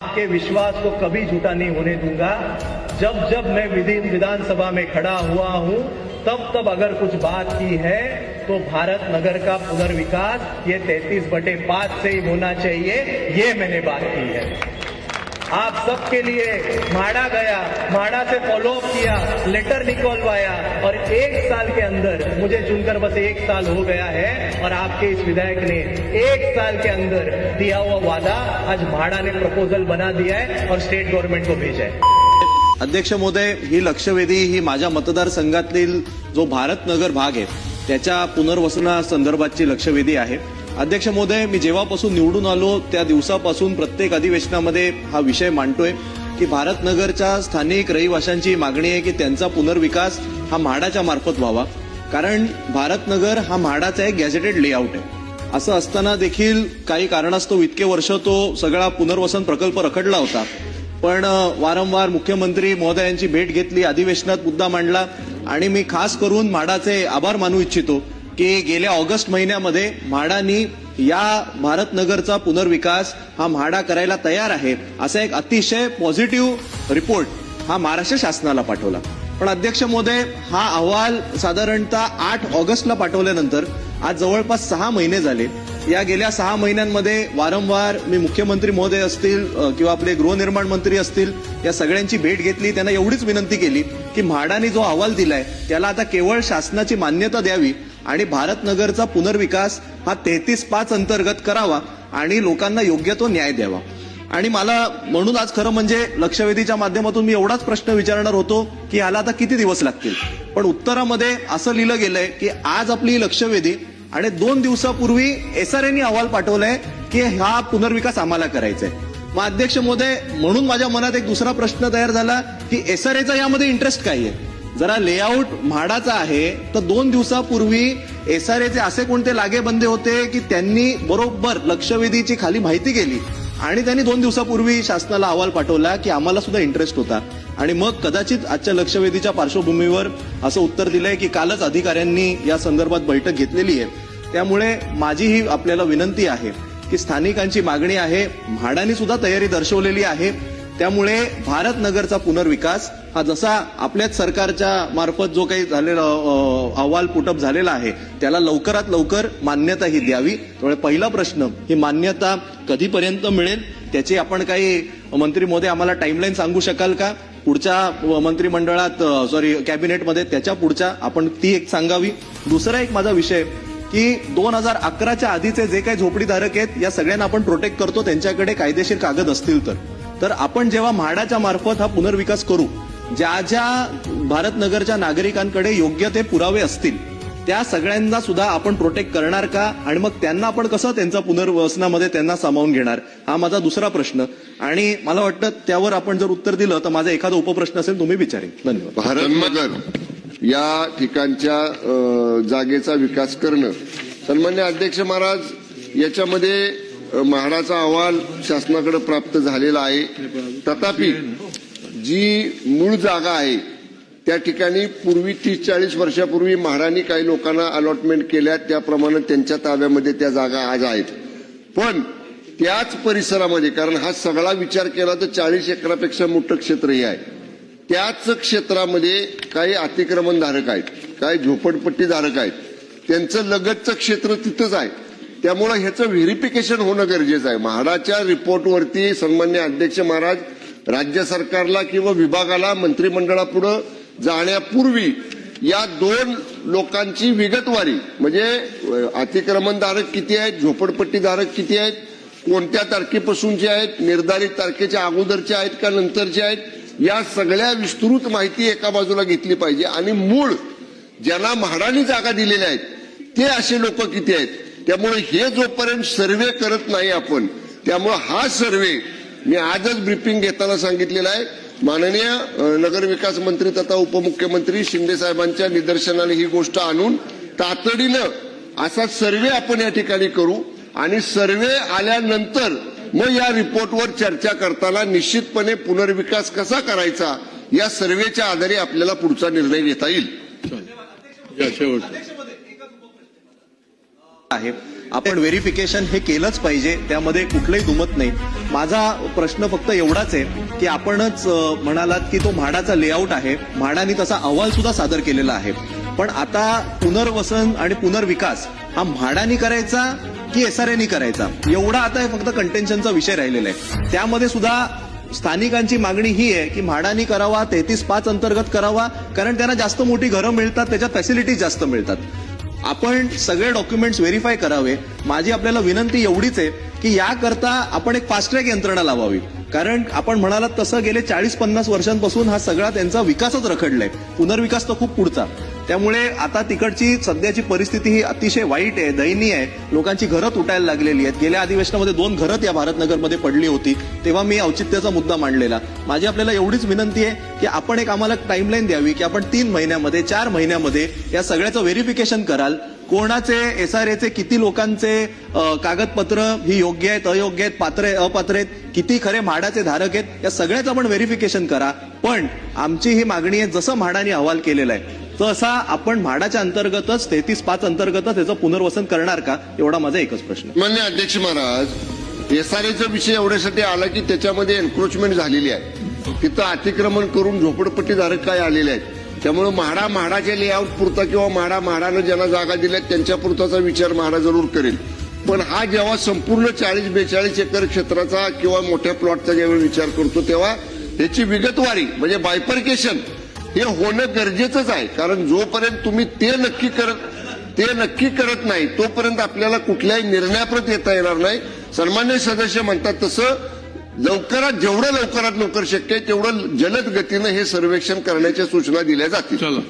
आपके विश्वास को कभी झूठा नहीं होने दूंगा। जब जब मैं विधानसभा में खड़ा हुआ हूं, तब तब अगर कुछ बात की है तो भारत नगर का पुनर्विकास ये 33/5 से ही होना चाहिए, ये मैंने बात की है। आप सबके लिए म्हाडा गया, म्हाडा से फॉलोअप किया, लेटर निकलवाया और 1 साल के अंदर, मुझे चुनकर बस 1 साल हो गया है और आपके इस विधायक ने 1 साल के अंदर दिया हुआ वादा आज म्हाडा ने प्रपोजल बना दिया है और स्टेट गव्हर्नमेंट को भेजा है। अध्यक्ष महोदय, ही लक्षवेधी ही माझ्या मतदारसंघातील जो भारत नगर भाग आहे त्याच्या पुनर्वसनासंदर्भातची लक्षवेधी आहे। अध्यक्ष महोदय, मी जेव्हापासून निवडून आलो त्या दिवसापासून प्रत्येक अधिवेशनामध्ये हा विषय मांडतोय की भारत नगरच्या स्थानिक रहिवाशांची मागणी आहे की त्यांचा पुनर्विकास हा म्हाडाच्या मार्फत व्हावा, कारण भारत नगर हा म्हाडाचा एक गॅझेटेड लेआउट आहे। असं असताना देखील काही कारणास्तव इतके वर्ष तो सगळा पुनर्वसन प्रकल्प रखडला होता, पण वारंवार मुख्यमंत्री महोदयांची भेट घेतली, अधिवेशनात मुद्दा मांडला आणि मी खास करून म्हाडाचे आभार मानू इच्छितो की गेल्या ऑगस्ट महिन्यामध्ये म्हाडानी या भारत नगरचा पुनर्विकास हा म्हाडा करायला तयार आहे असा एक अतिशय पॉझिटिव्ह रिपोर्ट हा महाराष्ट्र शासनाला पाठवला। पण अध्यक्ष महोदय, हा अहवाल साधारणतः 8 ऑगस्टला पाठवल्यानंतर आज जवळपास 6 महिने झाले। या गेल्या 6 महिन्यांमध्ये वारंवार मी मुख्यमंत्री महोदय असतील किंवा आपले गृहनिर्माण मंत्री असतील या सगळ्यांची भेट घेतली, त्यांना एवढीच विनंती केली की म्हाडाने जो अहवाल दिलाय त्याला आता केवळ शासनाची मान्यता द्यावी आणि भारत नगरचा पुनर्विकास हा 33/5 अंतर्गत करावा आणि लोकांना योग्य तो न्याय द्यावा। आणि मला म्हणून आज खरं म्हणजे लक्षवेधीच्या माध्यमातून मी एवढाच प्रश्न विचारणार होतो की ह्याला आता किती दिवस लागतील, पण उत्तरामध्ये असं लिहिलं गेलंय की आज आपली लक्षवेधी आणि 2 दिवसापूर्वी SRAने अहवाल पाठवलाय की हा पुनर्विकास आम्हाला करायचा आहे। मग अध्यक्ष महोदय, म्हणून माझ्या मनात एक दुसरा प्रश्न तयार झाला की SRAचा यामध्ये इंटरेस्ट काय आहे? जरा लेआउट म्हाडाचा आहे तर 2 दिवसापूर्वी SRAचे असे कोणते लागेबंदे होते की त्यांनी बरोबर लक्षवेधीची खाली माहिती केली आणि त्यांनी 2 दिवसापूर्वी शासनाला अहवाल पाठवला की आम्हाला सुद्धा इंटरेस्ट होता आणि मग कदाचित आजच्या लक्षवेधीच्या पार्श्वभूमीवर असं उत्तर दिलंय की कालच अधिकाऱ्यांनी या संदर्भात बैठक घेतलेली आहे। त्यामुळे माझी ही आपल्याला विनंती आहे की स्थानिकांची मागणी आहे, म्हाडाने सुद्धा तयारी दर्शवलेली आहे, त्यामुळे भारत नगरचा पुनर्विकास हा जसा आपल्याच सरकारच्या मार्फत जो काही झालेला अहवाल पुटअप झालेला आहे त्याला लवकरात लवकर मान्यता ही द्यावी। त्यामुळे पहिला प्रश्न, ही मान्यता कधीपर्यंत मिळेल त्याची आपण काही मंत्री महोदय आम्हाला टाइमलाईन सांगू शकाल का? पुढच्या मंत्रिमंडळात कॅबिनेटमध्ये त्याच्या पुढच्या आपण ती एक सांगावी। दुसरा एक माझा विषय की 2011च्या आधीचे जे काही झोपडीधारक आहेत या सगळ्यांना आपण प्रोटेक्ट करतो, त्यांच्याकडे कायदेशीर कागद असतील तर आपण जेव्हा म्हाडाच्या मार्फत हा पुनर्विकास करू, ज्या ज्या भारत नगरच्या नागरिकांकडे योग्य ते पुरावे असतील त्या सगळ्यांना सुद्धा आपण प्रोटेक्ट करणार का? आणि मग त्यांना आपण कसं त्यांचा पुनर्वसनामध्ये त्यांना सामावून घेणार, हा माझा दुसरा प्रश्न। आणि मला वाटतं त्यावर आपण जर उत्तर दिलं तर माझा एखादा उपप्रश्न असेल तुम्ही विचारेन। धन्यवाद। भारत नगर या ठिकाणच्या जागेचा विकास करणं, सन्मान्य अध्यक्ष महाराज, याच्यामध्ये म्हाडाचा अहवाल शासनाकडे प्राप्त झालेला आहे, तथापि जी मूळ जागा आहे त्या ठिकाणी पूर्वी 30-40 वर्षापूर्वी म्हाडाने काही लोकांना अलॉटमेंट केल्या, त्याप्रमाणे त्यांच्या ताब्यामध्ये त्या जागा आज आहेत। पण त्याच परिसरामध्ये, कारण हा सगळा विचार केला तर 40 एकरापेक्षा मोठं क्षेत्रही आहे, त्याच क्षेत्रामध्ये काही अतिक्रमणधारक आहेत, काही झोपडपट्टीधारक आहेत, त्यांचं लगतचं क्षेत्र तिथंच आहे। त्यामुळे ह्याचं व्हेरिफिकेशन होणं गरजेचं आहे। म्हाडाच्या रिपोर्टवरती सन्मान्य अध्यक्ष महाराज, राज्य सरकारला किंवा विभागाला मंत्रिमंडळापुढे जाण्यापूर्वी या 2 लोकांची विगतवारी, म्हणजे अतिक्रमणधारक किती आहेत, झोपडपट्टीधारक किती आहेत, कोणत्या तारखेपासूनचे आहेत, निर्धारित तारखेच्या अगोदरचे आहेत का नंतरचे आहेत, या सगळ्या विस्तृत माहिती एका बाजूला घेतली पाहिजे आणि मूळ ज्यांना म्हाडाने जागा दिलेल्या आहेत ते असे लोक किती आहेत। त्यामुळे हे जोपर्यंत सर्वे करत नाही आपण, त्यामुळे हा सर्वे मी आजच ब्रीफिंग घेताना सांगितलेला आहे, माननीय नगरविकास मंत्री तथा उपमुख्यमंत्री शिंदे साहेबांच्या निदर्शनाने ही गोष्ट आणून तातडीनं असा सर्वे आपण या ठिकाणी करू आणि सर्वे आल्यानंतर मग या रिपोर्टवर चर्चा करताना निश्चितपणे पुनर्विकास कसा करायचा या सर्वेच्या आधारे आपल्याला पुढचा निर्णय घेता येईल। आहे आपण व्हेरिफिकेशन हे केलंच पाहिजे, त्यामध्ये कुठलंही दुमत नाही. माझा प्रश्न फक्त एवढाच आहे की आपणच म्हणालात की तो म्हाडाचा लेआउट आहे, म्हाडाने तसा अहवाल सुद्धा सादर केलेला आहे, पण आता पुनर्वसन आणि पुनर्विकास हा म्हाडानी करायचा की एसआरएनी करायचा, एवढा आता हे फक्त कंटेन्शनचा विषय राहिलेला आहे. त्यामध्ये सुद्धा स्थानिकांची मागणी ही आहे की म्हाडानी करावा, 33/5 अंतर्गत करावा, कारण त्यांना जास्त मोठी घरं मिळतात, त्याच्यात फॅसिलिटीज जास्त मिळतात. आपण सगळे डॉक्युमेंट्स व्हेरीफाय करावे. माझी आपल्याला विनंती एवढीच आहे की याकरता आपण एक फास्ट ट्रॅक यंत्रणा लावावी, कारण आपण म्हणालात तसं गेले 40-50 वर्षांपासून हा सगळा त्यांचा विकासच रखडलाय, पुनर्विकास तर खूप पुढचा. त्यामुळे आता तिकडची सध्याची परिस्थिती ही अतिशय वाईट आहे, दयनीय आहे. लोकांची घरं तुटायला लागलेली आहेत. गेल्या अधिवेशनामध्ये 2 घरं या भारतनगरमध्ये पडली होती, तेव्हा मी औचित्याचा मुद्दा मांडलेला. माझी आपल्याला एवढीच विनंती आहे की आपण एक आम्हाला टाइमलाईन द्यावी की आपण 3 महिन्यामध्ये 4 महिन्यामध्ये या सगळ्याचं व्हेरिफिकेशन कराल. कोणाचे एसआरएचे किती लोकांचे कागदपत्र ही योग्य आहेत, अयोग्य आहेत, पात्र आहे, अपात्र आहेत, किती खरे म्हाडाचे धारक आहेत, या सगळ्याचं आपण व्हेरिफिकेशन करा. पण आमची ही मागणी आहे, जसं म्हाडाने अहवाल केलेला आहे तसा आपण म्हाडाच्या अंतर्गतच 33/5 अंतर्गतच याचं पुनर्वसन करणार का, एवढा माझा एकच प्रश्न. माननीय अध्यक्ष महाराज, एसआरएचा विषय एवढ्यासाठी आला की त्याच्यामध्ये एन्क्रोचमेंट झालेली आहे, तिथं अतिक्रमण करून झोपडपट्टीधारक काय आलेले आहेत. त्यामुळे म्हाडाच्या लेआउट पुरता किंवा म्हाडानं ज्यांना जागा दिल्यात त्यांच्या पुरताचा विचार म्हाडा जरूर करेल. पण हा जेव्हा संपूर्ण 40-42 एकर क्षेत्राचा किंवा मोठ्या प्लॉटचा ज्यावेळी विचार करतो तेव्हा त्याची विगतवारी म्हणजे बायफर्केशन हे होणं गरजेचंच आहे. कारण जोपर्यंत तुम्ही ते नक्की करत नाही तोपर्यंत आपल्याला कुठल्याही निर्णयाप्रत येता येणार नाही. सन्मान्य सदस्य म्हणतात तसं जेवढं लवकरात लवकर शक्य आहे तेवढं जलद गतीनं हे सर्वेक्षण करण्याच्या सूचना दिल्या जातील.